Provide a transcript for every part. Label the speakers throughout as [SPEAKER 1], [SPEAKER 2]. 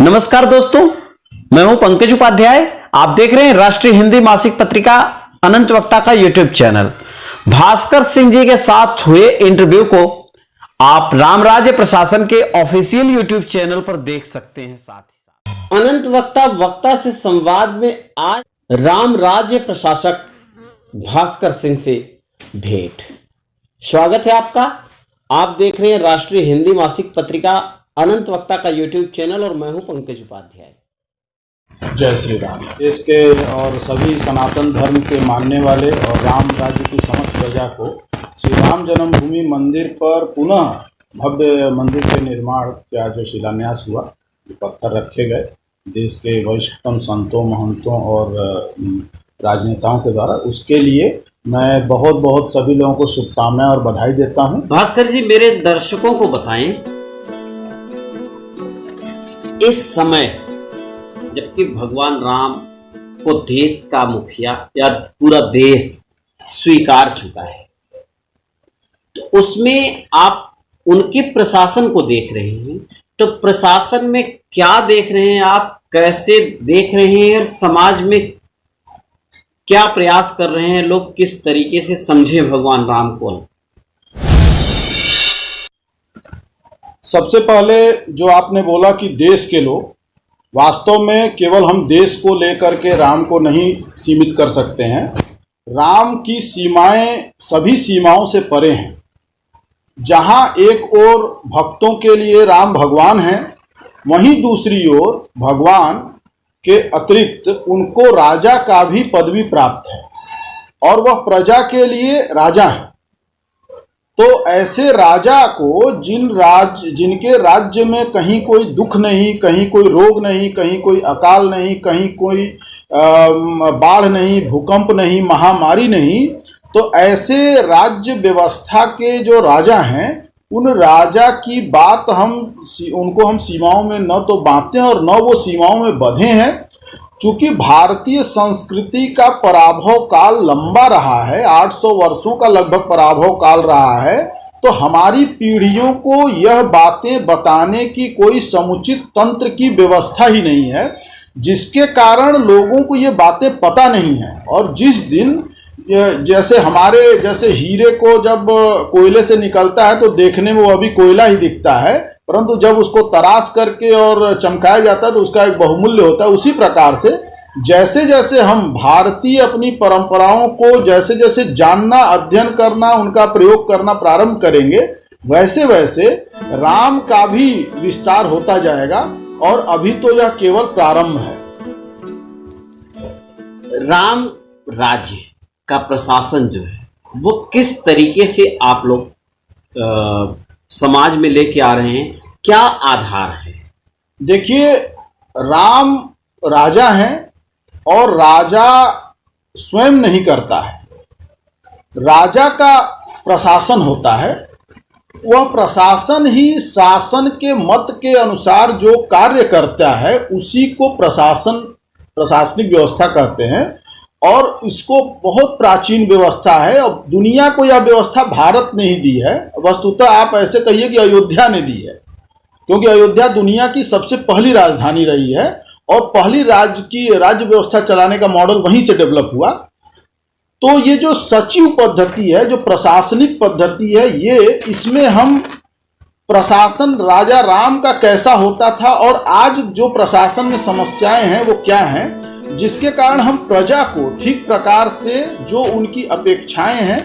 [SPEAKER 1] नमस्कार दोस्तों, मैं हूं पंकज उपाध्याय। आप देख रहे हैं राष्ट्रीय हिंदी मासिक पत्रिका अनंत वक्ता का यूट्यूब चैनल। भास्कर सिंह जी के साथ हुए इंटरव्यू को आप राम राज्य प्रशासन के ऑफिशियल यूट्यूब चैनल पर देख सकते हैं। साथ ही साथ अनंत वक्ता से संवाद में आज राम राज्य प्रशासक भास्कर सिंह से भेंट। स्वागत है आपका। आप देख रहे हैं राष्ट्रीय हिंदी मासिक पत्रिका अनंत वक्ता का यूट्यूब चैनल और मैं हूं पंकज उपाध्याय।
[SPEAKER 2] जय श्री राम। देश के और सभी सनातन धर्म के मानने वाले और राम राज्य की समस्त प्रजा को श्री राम जन्मभूमि मंदिर पर पुनः भव्य मंदिर के निर्माण का जो शिलान्यास हुआ, पत्थर रखे गए देश के वरिष्ठतम संतों, महंतों और राजनेताओं के द्वारा, उसके लिए मैं बहुत बहुत सभी लोगों को शुभकामनाएं और बधाई देता हूं।
[SPEAKER 1] भास्कर जी, मेरे दर्शकों को बताएं, इस समय जबकि भगवान राम को देश का मुखिया या पूरा देश स्वीकार चुका है, तो उसमें आप उनके प्रशासन को देख रहे हैं, तो प्रशासन में क्या देख रहे हैं आप, कैसे देख रहे हैं और समाज में क्या प्रयास कर रहे हैं, लोग किस तरीके से समझे भगवान राम को?
[SPEAKER 2] सबसे पहले जो आपने बोला कि देश के लोग, वास्तव में केवल हम देश को लेकर के राम को नहीं सीमित कर सकते हैं। राम की सीमाएं सभी सीमाओं से परे हैं। जहां एक ओर भक्तों के लिए राम भगवान हैं, वहीं दूसरी ओर भगवान के अतिरिक्त उनको राजा का भी पदवी प्राप्त है और वह प्रजा के लिए राजा है। तो ऐसे राजा को जिनके राज्य में कहीं कोई दुख नहीं, कहीं कोई रोग नहीं, कहीं कोई अकाल नहीं, कहीं कोई बाढ़ नहीं, भूकंप नहीं, महामारी नहीं, तो ऐसे राज्य व्यवस्था के जो राजा हैं, उन राजा की बात उनको हम सीमाओं में न तो बांधते हैं और न वो सीमाओं में बंधे हैं। चूंकि भारतीय संस्कृति का पराभव काल लंबा रहा है, 800 वर्षों का लगभग पराभव काल रहा है, तो हमारी पीढ़ियों को यह बातें बताने की कोई समुचित तंत्र की व्यवस्था ही नहीं है, जिसके कारण लोगों को ये बातें पता नहीं है। और जिस दिन जैसे हीरे को जब कोयले से निकलता है तो देखने में वो अभी कोयला ही दिखता है, परंतु जब उसको तराश करके और चमकाया जाता है तो उसका एक बहुमूल्य होता है। उसी प्रकार से जैसे जैसे हम भारतीय अपनी परंपराओं को जैसे जैसे जानना, अध्ययन करना, उनका प्रयोग करना प्रारंभ करेंगे, वैसे वैसे राम का भी विस्तार होता जाएगा। और अभी तो यह केवल प्रारंभ है।
[SPEAKER 1] राम राज्य का प्रशासन जो है वो किस तरीके से आप लोग समाज में लेके आ रहे हैं, क्या आधार है?
[SPEAKER 2] देखिए, राम राजा हैं और राजा स्वयं नहीं करता है, राजा का प्रशासन होता है। वह प्रशासन ही शासन के मत के अनुसार जो कार्य करता है उसी को प्रशासनिक व्यवस्था कहते हैं। और इसको बहुत प्राचीन व्यवस्था है और दुनिया को यह व्यवस्था भारत ने ही दी है। वस्तुतः आप ऐसे कहिए कि अयोध्या ने दी है, क्योंकि अयोध्या दुनिया की सबसे पहली राजधानी रही है और पहली राज्य व्यवस्था चलाने का मॉडल वहीं से डेवलप हुआ। तो ये जो सचिव पद्धति है, जो प्रशासनिक पद्धति है, ये इसमें हम प्रशासन राजा राम का कैसा होता था और आज जो प्रशासन में समस्याएं हैं वो क्या हैं, जिसके कारण हम प्रजा को ठीक प्रकार से जो उनकी अपेक्षाएं हैं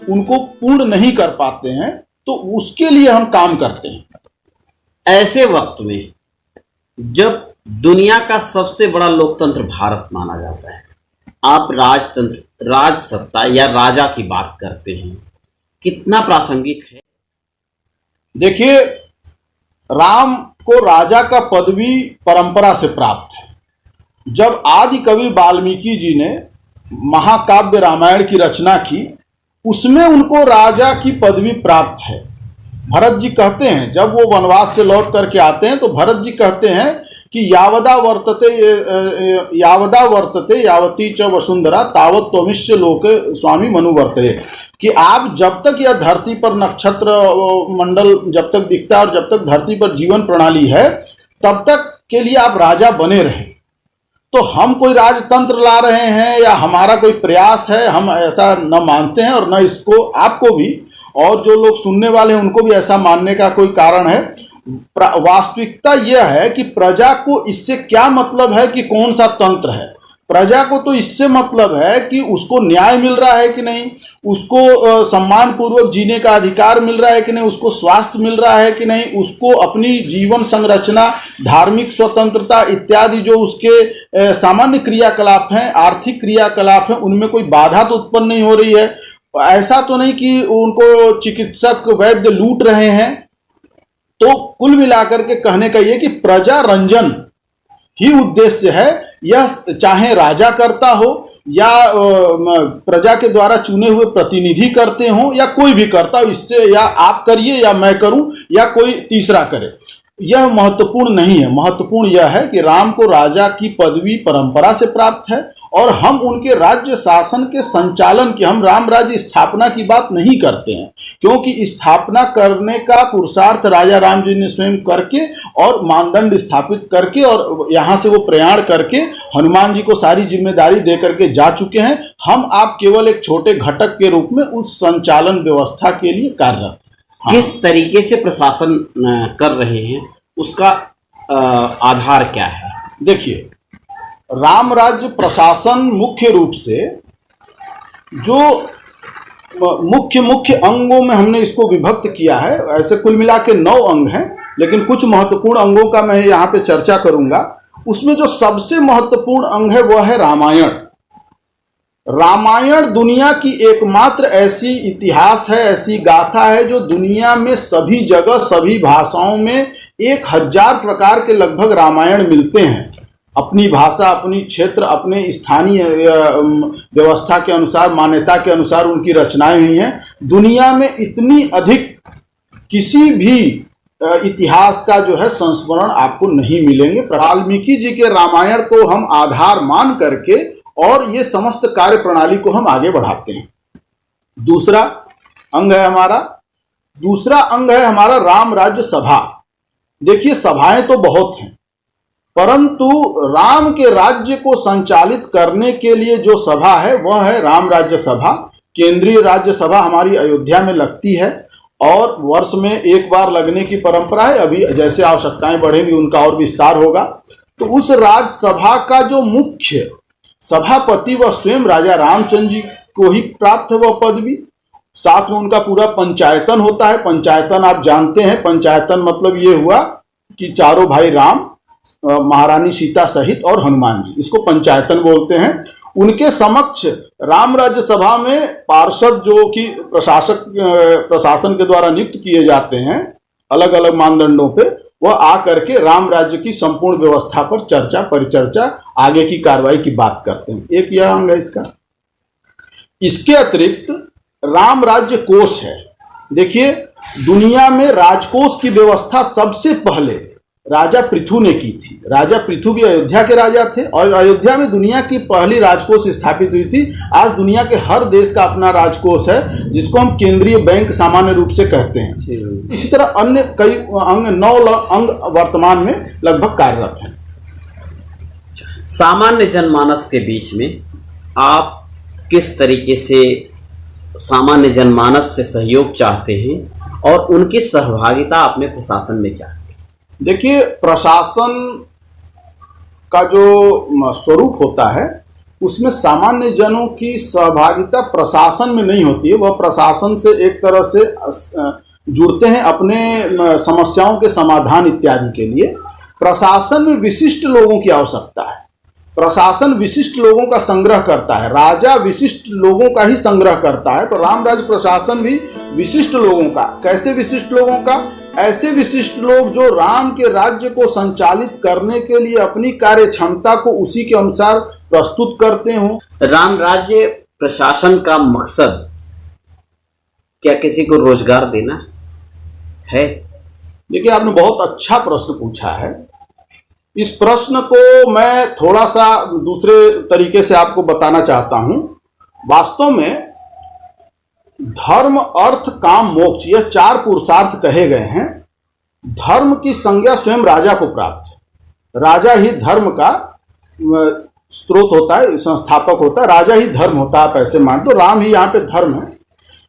[SPEAKER 2] उनको पूर्ण नहीं कर पाते हैं, तो उसके लिए हम काम करते हैं।
[SPEAKER 1] ऐसे वक्त में जब दुनिया का सबसे बड़ा लोकतंत्र भारत माना जाता है, आप राजतंत्र, राजसत्ता या राजा की बात करते हैं, कितना प्रासंगिक है?
[SPEAKER 2] देखिए, राम को राजा का पदवी परंपरा से प्राप्त है। जब आदि कवि वाल्मीकि जी ने महाकाव्य रामायण की रचना की, उसमें उनको राजा की पदवी प्राप्त है। भरत जी कहते हैं, जब वो वनवास से लौट करके आते हैं तो भरत जी कहते हैं कि यावदा वर्तते यावती च वसुंधरा तावत त्वमिश्च लोके स्वामी मनुवर्तये, कि आप जब तक यह धरती पर नक्षत्र मंडल जब तक दिखता है और जब तक धरती पर जीवन प्रणाली है, तब तक के लिए आप राजा बने रहें। तो हम कोई राजतंत्र ला रहे हैं या हमारा कोई प्रयास है, हम ऐसा न मानते हैं और न इसको आपको भी और जो लोग सुनने वाले हैं उनको भी ऐसा मानने का कोई कारण है। वास्तविकता यह है कि प्रजा को इससे क्या मतलब है कि कौन सा तंत्र है। प्रजा को तो इससे मतलब है कि उसको न्याय मिल रहा है कि नहीं, उसको सम्मान पूर्वक जीने का अधिकार मिल रहा है कि नहीं, उसको स्वास्थ्य मिल रहा है कि नहीं, उसको अपनी जीवन संरचना, धार्मिक स्वतंत्रता इत्यादि जो उसके सामान्य क्रियाकलाप हैं, आर्थिक क्रियाकलाप हैं, उनमें कोई बाधा तो उत्पन्न नहीं हो रही है। ऐसा तो नहीं कि उनको चिकित्सक वैद्य लूट रहे हैं। तो कुल मिलाकर के कहने का यह कि प्रजा रंजन ही उद्देश्य है। यह चाहे राजा करता हो या प्रजा के द्वारा चुने हुए प्रतिनिधि करते हो या कोई भी करता हो, इससे या आप करिए या मैं करूं या कोई तीसरा करे, यह महत्वपूर्ण नहीं है। महत्वपूर्ण यह है कि राम को राजा की पदवी परंपरा से प्राप्त है और हम उनके राज्य शासन के संचालन की, हम राम राज्य स्थापना की बात नहीं करते हैं, क्योंकि स्थापना करने का पुरुषार्थ राजा राम जी ने स्वयं करके और मानदंड स्थापित करके और यहाँ से वो प्रयाण करके हनुमान जी को सारी जिम्मेदारी दे करके जा चुके हैं। हम आप केवल एक छोटे घटक के रूप में उस संचालन व्यवस्था के लिए कार्यरत।
[SPEAKER 3] किस तरीके से प्रशासन कर रहे हैं, उसका आधार क्या है?
[SPEAKER 2] देखिए, राम राज्य प्रशासन मुख्य रूप से जो मुख्य अंगों में हमने इसको विभक्त किया है। ऐसे कुल मिला के 9 अंग हैं, लेकिन कुछ महत्वपूर्ण अंगों का मैं यहाँ पे चर्चा करूंगा। उसमें जो सबसे महत्वपूर्ण अंग है वह है रामायण। रामायण दुनिया की एकमात्र ऐसी इतिहास है, ऐसी गाथा है जो दुनिया में सभी जगह सभी भाषाओं में 1000 प्रकार के लगभग रामायण मिलते हैं। अपनी भाषा, अपनी क्षेत्र, अपने स्थानीय व्यवस्था के अनुसार, मान्यता के अनुसार उनकी रचनाएं हुई हैं। दुनिया में इतनी अधिक किसी भी इतिहास का जो है संस्मरण आपको नहीं मिलेंगे। वाल्मीकि जी के रामायण को हम आधार मान करके और ये समस्त कार्य प्रणाली को हम आगे बढ़ाते हैं। दूसरा अंग है हमारा राम राज्य सभा। देखिए, सभाएं तो बहुत हैं, परंतु राम के राज्य को संचालित करने के लिए जो सभा है वह है राम राज्य सभा। केंद्रीय राज्य सभा हमारी अयोध्या में लगती है और वर्ष में एक बार लगने की परंपरा है। अभी जैसे आवश्यकताएं बढ़ेंगी उनका और विस्तार होगा। तो उस राज्यसभा का जो मुख्य सभापति वह स्वयं राजा रामचंद्र जी को ही प्राप्त है वह पदवी। साथ में उनका पूरा पंचायतन होता है। पंचायतन आप जानते हैं, पंचायतन मतलब ये हुआ कि चारों भाई राम, महारानी सीता सहित और हनुमान जी, इसको पंचायतन बोलते हैं। उनके समक्ष राम राज्य सभा में पार्षद जो कि प्रशासन के द्वारा नियुक्त किए जाते हैं अलग अलग मानदंडों पे, वह आकर के राम राज्य की संपूर्ण व्यवस्था पर चर्चा परिचर्चा आगे की कार्रवाई की बात करते हैं। एक यह अंग है इसका। इसके अतिरिक्त राम राज्य कोष है। देखिए, दुनिया में राजकोष की व्यवस्था सबसे पहले राजा पृथु ने की थी। राजा पृथु भी अयोध्या के राजा थे और अयोध्या में दुनिया की पहली राजकोष स्थापित हुई थी। आज दुनिया के हर देश का अपना राजकोष है, जिसको हम केंद्रीय बैंक सामान्य रूप से कहते हैं। इसी तरह अन्य कई अंग, 9 अंग वर्तमान में लगभग कार्यरत हैं।
[SPEAKER 3] सामान्य जनमानस के बीच में आप किस तरीके से सामान्य जनमानस से सहयोग चाहते हैं और उनकी सहभागिता अपने प्रशासन में चाहते हैं?
[SPEAKER 2] देखिए, प्रशासन का जो स्वरूप होता है उसमें सामान्य जनों की सहभागिता प्रशासन में नहीं होती है। वह प्रशासन से एक तरह से जुड़ते हैं अपने समस्याओं के समाधान इत्यादि के लिए। प्रशासन में विशिष्ट लोगों की आवश्यकता है। प्रशासन विशिष्ट लोगों का संग्रह करता है। राजा विशिष्ट लोगों का ही संग्रह करता है। तो राम राज्य प्रशासन भी विशिष्ट लोगों का। कैसे विशिष्ट लोगों का? ऐसे विशिष्ट लोग जो राम के राज्य को संचालित करने के लिए अपनी कार्य क्षमता को उसी के अनुसार प्रस्तुत करते हों।
[SPEAKER 3] राम राज्य प्रशासन का मकसद क्या किसी को रोजगार देना है?
[SPEAKER 2] देखिए, आपने बहुत अच्छा प्रश्न पूछा है। इस प्रश्न को मैं थोड़ा सा दूसरे तरीके से आपको बताना चाहता हूं। वास्तव में धर्म, अर्थ, काम, मोक्ष, यह 4 पुरुषार्थ कहे गए हैं। धर्म की संज्ञा स्वयं राजा को प्राप्त है। राजा ही धर्म का स्रोत होता है, संस्थापक होता है, राजा ही धर्म होता है, आप ऐसे मान तो राम ही यहाँ पे धर्म है,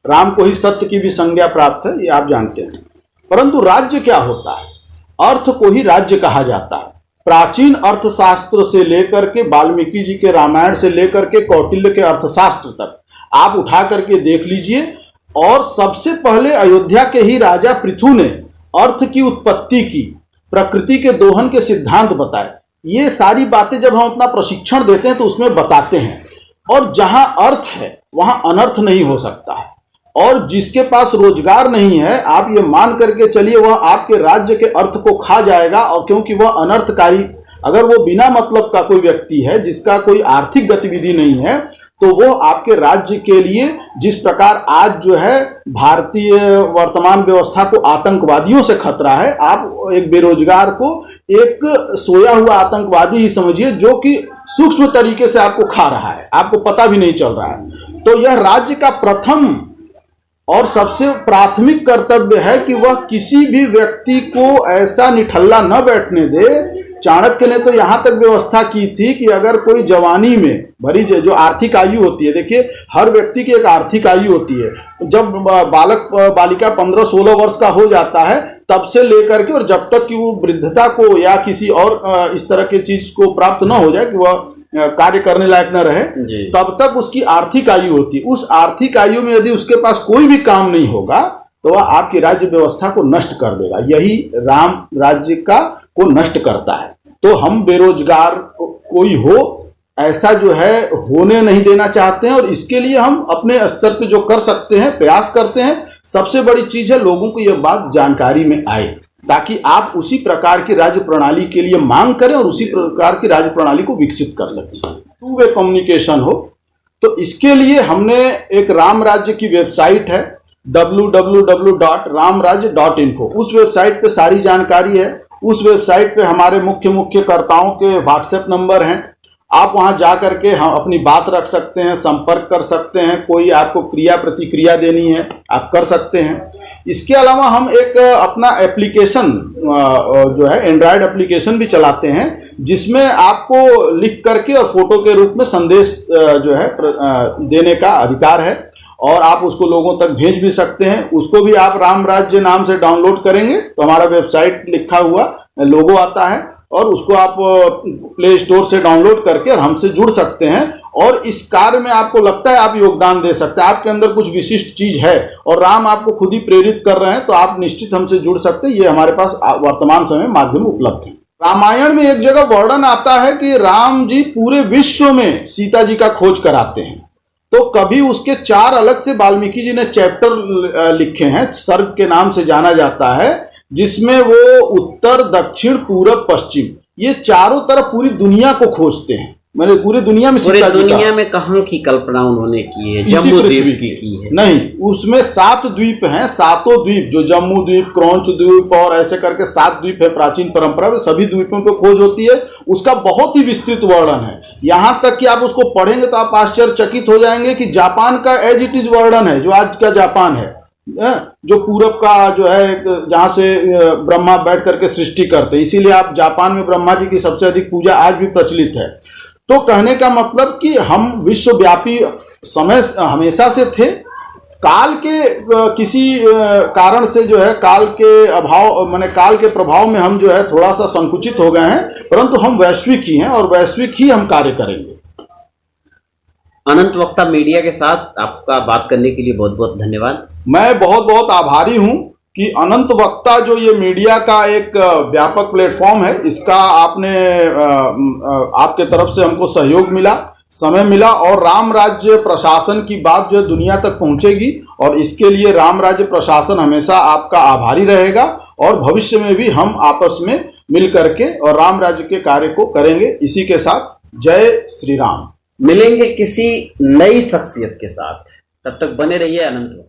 [SPEAKER 2] राम को ही सत्य की भी संज्ञा प्राप्त है, ये आप जानते हैं। परंतु राज्य क्या होता है? अर्थ को ही राज्य कहा जाता है। प्राचीन अर्थशास्त्र से लेकर के वाल्मीकि जी के रामायण से लेकर के कौटिल्य के अर्थशास्त्र तक आप उठा करके देख लीजिए, और सबसे पहले अयोध्या के ही राजा पृथु ने अर्थ की उत्पत्ति की, प्रकृति के दोहन के सिद्धांत बताए। ये सारी बातें जब हम अपना प्रशिक्षण देते हैं तो उसमें बताते हैं। और जहां अर्थ है वहां अनर्थ नहीं हो सकता है, और जिसके पास रोजगार नहीं है आप ये मान करके चलिए वह आपके राज्य के अर्थ को खा जाएगा, और क्योंकि वह अनर्थकारी, अगर वो बिना मतलब का कोई व्यक्ति है जिसका कोई आर्थिक गतिविधि नहीं है, तो वो आपके राज्य के लिए, जिस प्रकार आज जो है भारतीय वर्तमान व्यवस्था को आतंकवादियों से खतरा है, आप एक बेरोजगार को एक सोया हुआ आतंकवादी ही समझिए जो कि सूक्ष्म तरीके से आपको खा रहा है, आपको पता भी नहीं चल रहा है। तो यह राज्य का प्रथम और सबसे प्राथमिक कर्तव्य है कि वह किसी भी व्यक्ति को ऐसा निठल्ला न बैठने दे। चाणक्य ने तो यहां तक व्यवस्था की थी कि अगर कोई जवानी में भरी जो आर्थिक आयु होती है, देखिए हर व्यक्ति की एक आर्थिक आयु होती है, जब बालक बालिका 15-16 वर्ष का हो जाता है तब से लेकर के और जब तक कि वो वृद्धता को या किसी और इस तरह की चीज को प्राप्त न हो जाए कि वह कार्य करने लायक न रहे, तब तक उसकी आर्थिक आयु होती है। उस आर्थिक आयु में यदि उसके पास कोई भी काम नहीं होगा तो वह आपकी राज्य व्यवस्था को नष्ट कर देगा। यही राम राज्य का को नष्ट करता है। तो हम बेरोजगार कोई हो ऐसा जो है होने नहीं देना चाहते हैं, और इसके लिए हम अपने स्तर पे जो कर सकते हैं प्रयास करते हैं। सबसे बड़ी चीज है लोगों को यह बात जानकारी में आए, ताकि आप उसी प्रकार की राज्य प्रणाली के लिए मांग करें और उसी प्रकार की राज्य प्रणाली को विकसित कर सकें, टू वे कम्युनिकेशन हो। तो इसके लिए हमने एक राम राज्य की वेबसाइट है www.ramrajya.info, उस वेबसाइट पे सारी जानकारी है। उस वेबसाइट पे हमारे मुख्य कर्ताओं के व्हाट्सएप नंबर हैं, आप वहां जा करके हम अपनी बात रख सकते हैं, संपर्क कर सकते हैं। कोई आपको क्रिया प्रतिक्रिया देनी है आप कर सकते हैं। इसके अलावा हम एक अपना एप्लीकेशन जो है एंड्रॉयड एप्लीकेशन भी चलाते हैं, जिसमें आपको लिख करके और फोटो के रूप में संदेश जो है देने का अधिकार है, और आप उसको लोगों तक भेज भी सकते हैं। उसको भी आप राम राज्य नाम से डाउनलोड करेंगे तो हमारा वेबसाइट लिखा हुआ लोगो आता है, और उसको आप प्ले स्टोर से डाउनलोड करके और हमसे जुड़ सकते हैं। और इस कार्य में आपको लगता है आप योगदान दे सकते हैं, आपके अंदर कुछ विशिष्ट चीज है और राम आपको खुद ही प्रेरित कर रहे हैं, तो आप निश्चित हमसे जुड़ सकते हैं। ये हमारे पास वर्तमान समय में माध्यम उपलब्ध है। रामायण में एक जगह वर्णन आता है कि राम जी पूरे विश्व में सीता जी का खोज कराते हैं। तो कभी उसके 4 अलग से वाल्मीकि जी ने चैप्टर लिखे हैं, सर्ग के नाम से जाना जाता है, जिसमें वो उत्तर दक्षिण पूरब पश्चिम ये चारों तरफ पूरी दुनिया को खोजते हैं। मैंने पूरी दुनिया में
[SPEAKER 3] पूरी दुनिया में कहाँ की कल्पना उन्होंने की है? जम्मू द्वीप की है?
[SPEAKER 2] नहीं, उसमें 7 द्वीप हैं। 7 द्वीप जो जम्मू द्वीप, क्रौंच द्वीप और ऐसे करके 7 द्वीप है प्राचीन परंपरा में, सभी द्वीपों पे खोज होती है। उसका बहुत ही विस्तृत वर्णन है, यहाँ तक कि आप उसको पढ़ेंगे तो आप आश्चर्यचकित हो जाएंगे कि जापान का एज इट इज वर्णन है, जो आज का जापान है, जो पूरब का जो है जहां से ब्रह्मा बैठ करके सृष्टि करते हैं, इसीलिए आप जापान में ब्रह्मा जी की सबसे अधिक पूजा आज भी प्रचलित है। तो कहने का मतलब कि हम विश्वव्यापी समय हमेशा से थे, काल के किसी कारण से जो है काल के अभाव माने काल के प्रभाव में हम जो है थोड़ा सा संकुचित हो गए हैं, परंतु हम वैश्विक ही हैं और वैश्विक ही हम कार्य करेंगे।
[SPEAKER 3] अनंत वक्ता मीडिया के साथ आपका बात करने के लिए बहुत बहुत धन्यवाद।
[SPEAKER 2] मैं बहुत बहुत आभारी हूं कि अनंत वक्ता जो ये मीडिया का एक व्यापक प्लेटफॉर्म है, इसका आपके तरफ से हमको सहयोग मिला, समय मिला, और राम राज्य प्रशासन की बात जो है दुनिया तक पहुंचेगी, और इसके लिए राम राज्य प्रशासन हमेशा आपका आभारी रहेगा, और भविष्य में भी हम आपस में मिल करके और राम राज्य के कार्य को करेंगे। इसी के साथ जय श्री राम।
[SPEAKER 3] मिलेंगे किसी नई शख्सियत के साथ, तब तक बने रहिए अनंत।